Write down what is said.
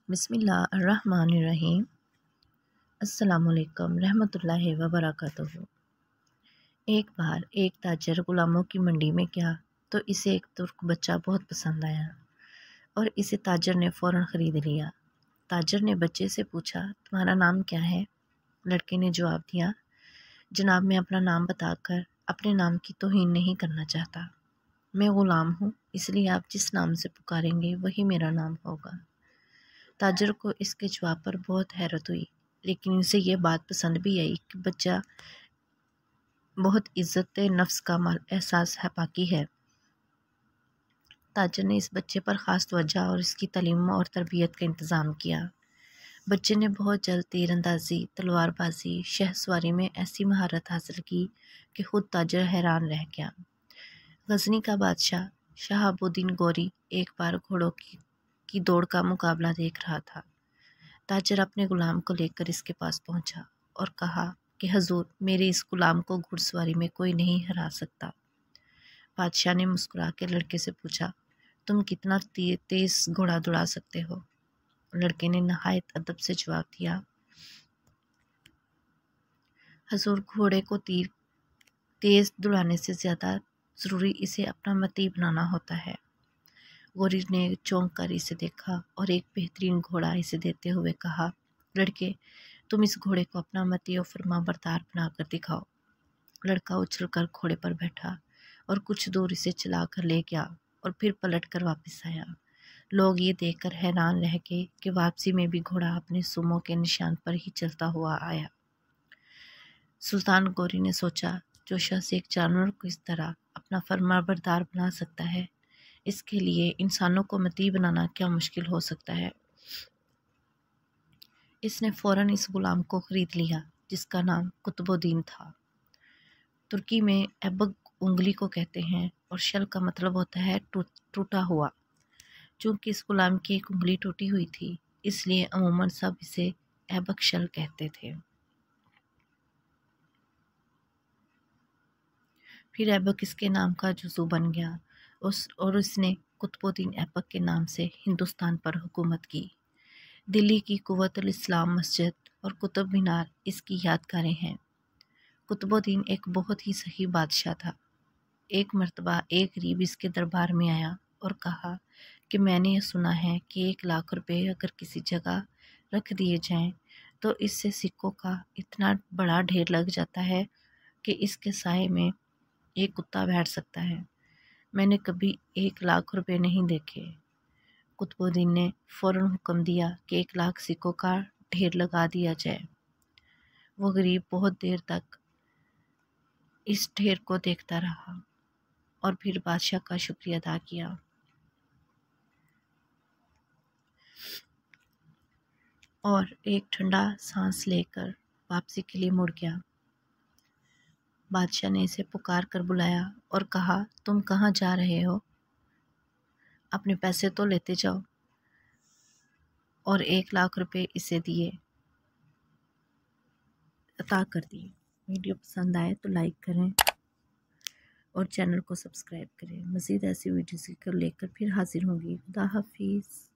बिस्मिल्लाहिर्रहमानिर्रहीम। अस्सलामुअलैकुम रहमतुल्लाहि व बरकातुहू। एक बार एक ताजर गुलामों की मंडी में गया तो इसे एक तुर्क बच्चा बहुत पसंद आया और इसे ताजर ने फ़ौरन ख़रीद लिया। ताजर ने बच्चे से पूछा, तुम्हारा नाम क्या है? लड़के ने जवाब दिया, जनाब मैं अपना नाम बताकर अपने नाम की तौहीन नहीं करना चाहता। मैं ग़ुलाम हूँ, इसलिए आप जिस नाम से पुकारेंगे वही मेरा नाम होगा। ताजर को इसके जवाब पर बहुत हैरत हुई, लेकिन इसे यह बात पसंद भी आई कि बच्चा बहुत इज़्ज़त नफ्स का एहसास है पाकी है। ताजर ने इस बच्चे पर ख़ास तवज्जो और इसकी तालीम और तरबियत का इंतज़ाम किया। बच्चे ने बहुत जल्द तीरंदाजी, तलवारबाजी, शहसवारी में ऐसी महारत हासिल की कि खुद ताजर हैरान रह गया। गजनी का बादशाह शहाबुद्दीन गौरी एक बार घोड़ों की दौड़ का मुकाबला देख रहा था। ताजर अपने गुलाम को लेकर इसके पास पहुंचा और कहा कि हजूर, मेरे इस गुलाम को घुड़सवारी में कोई नहीं हरा सकता। बादशाह ने मुस्कुरा के लड़के से पूछा, तुम कितना तेज़ घोड़ा दौड़ा सकते हो? लड़के ने नहायत अदब से जवाब दिया, हजूर, घोड़े को तेज़ दौड़ाने से ज़्यादा ज़रूरी इसे अपना मती बनाना होता है। गौरी ने चौंक कर इसे देखा और एक बेहतरीन घोड़ा इसे देते हुए कहा, लड़के, तुम इस घोड़े को अपना मती और फर्माबरदार बनाकर दिखाओ। लड़का उछलकर घोड़े पर बैठा और कुछ दूर इसे चलाकर ले गया और फिर पलट कर वापस आया। लोग ये देखकर हैरान रह गए कि वापसी में भी घोड़ा अपने सुमों के निशान पर ही चलता हुआ आया। सुल्तान गौरी ने सोचा, जो शख्स एक जानवर को इस तरह अपना फर्माबरदार बना सकता है, इसके लिए इंसानों को मती बनाना क्या मुश्किल हो सकता है। इसने फ़ौरन इस गुलाम को ख़रीद लिया, जिसका नाम कुतुबुद्दीन था। तुर्की में ऐबक उंगली को कहते हैं और शल का मतलब होता है टूटा हुआ। चूँकि इस गुलाम की एक उंगली टूटी हुई थी, इसलिए अमूमन सब इसे ऐबक शल कहते थे। फिर ऐबक इसके नाम का जुज़ू बन गया और उसने कुतुबुद्दीन ऐबक के नाम से हिंदुस्तान पर हुकूमत की। दिल्ली की कुव्वतुल इस्लाम मस्जिद और कुतुब मीनार इसकी यादगारें हैं। कुतुबुद्दीन एक बहुत ही सही बादशाह था। एक मर्तबा एक गरीब इसके दरबार में आया और कहा कि मैंने ये सुना है कि 1 लाख रुपए अगर किसी जगह रख दिए जाएं तो इससे सिक्कों का इतना बड़ा ढेर लग जाता है कि इसके साए में एक कुत्ता बैठ सकता है। मैंने कभी 1 लाख रुपए नहीं देखे। कुतुबुद्दीन ने फ़ौरन हुक्म दिया कि 1 लाख सिक्कों का ढेर लगा दिया जाए। वो गरीब बहुत देर तक इस ढेर को देखता रहा और फिर बादशाह का शुक्रिया अदा किया और एक ठंडा सांस लेकर वापसी के लिए मुड़ गया। बादशाह ने इसे पुकार कर बुलाया और कहा, तुम कहाँ जा रहे हो? अपने पैसे तो लेते जाओ। और 1 लाख रुपए इसे अता कर दिए। वीडियो पसंद आए तो लाइक करें और चैनल को सब्सक्राइब करें। मज़ीद ऐसी वीडियोज़ को लेकर फिर हाजिर होंगी। खुदा हाफिज़।